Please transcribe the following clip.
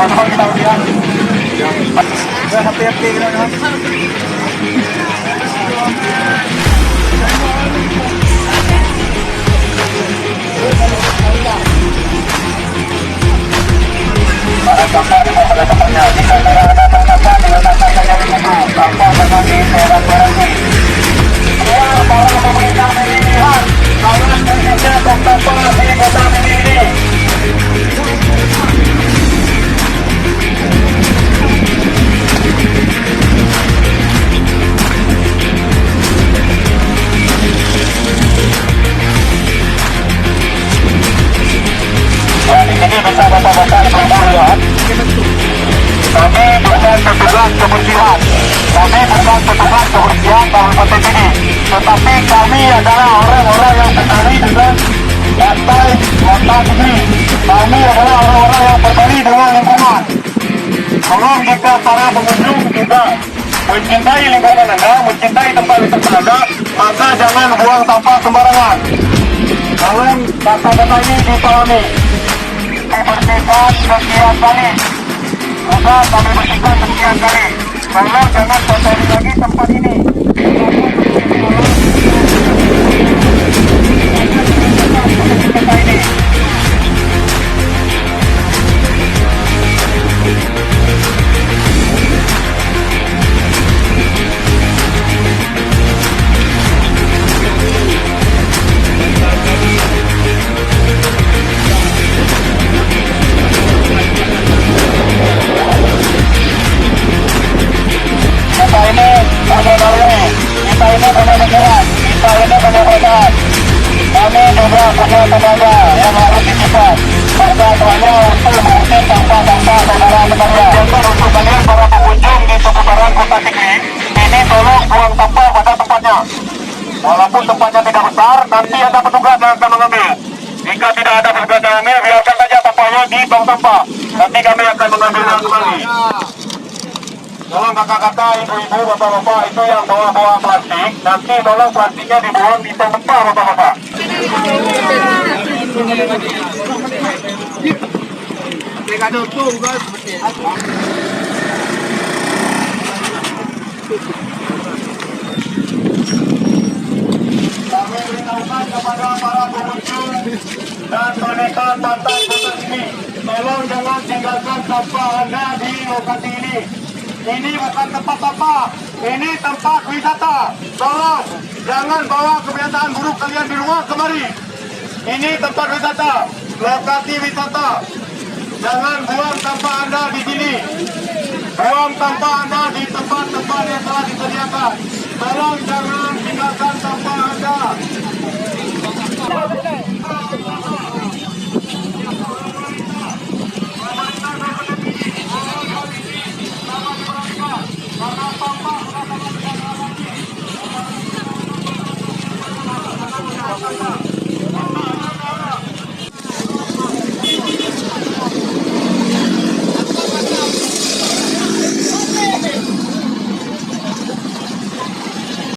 coba kita lihat. Hati-hati kita. Para sampah pada tempatnya. Jika tidak ada tempat diletakkan saja di situ. Sampah jangan disebar-sebarkan. Keluar para pemerintah pemilihan. Kawasan khususnya tong sampah di kota ini. Ini bisa bapak-bapak lihat. Kami bukan petugas kebersihan. Kami bukan petugas kebersihan kabupaten ini. Tetapi kami adalah orang-orang yang peduli dengan lantai ini. Kami adalah orang-orang yang peduli dengan lingkungan. Tolong jika para pengunjung juga mencintai lingkungan Anda, mencintai tempat wisata Anda, maka jangan buang sampah sembarangan. Tolong kata-kata ini dipahami. Dibersihkan sekian kali. Maka kami bersihkan sekian kali. Tolong jangan kotori lagi tempat ini. Kita ini punya negara, kita ini punya perusahaan. Kami juga punya tenaga yang harus disiapkan. Maka semuanya untuk mengusir sampah-sampah saudara-saudara. Jangan untuk kalian para pengunjung di seputaran kota Tigri, ini tolong buang sampah pada tempatnya. Walaupun tempatnya tidak besar, nanti ada petugas yang akan mengambil. Jika tidak ada petugas yang mengambil, biarkan saja sampahnya di tong sampah. Nanti kami akan mengambilnya kembali. Tolong kakak-kakak, ibu-ibu, bapak-bapak itu yang bawa-bawa plastik, nanti tolong plastiknya dibuang di tong sampah bapak-bapak. Kami beritahukan kepada para pengunjung dan pendekat pantai kota ini, tolong jangan tinggalkan sampah Anda di lokasi ini. Ini bukan tempat sampah, ini tempat wisata. Tolong jangan bawa kebiasaan buruk kalian di rumah kemari. Ini tempat wisata, lokasi wisata. Jangan buang sampah Anda di sini. Buang sampah Anda di tempat-tempat yang telah disediakan. Tolong jangan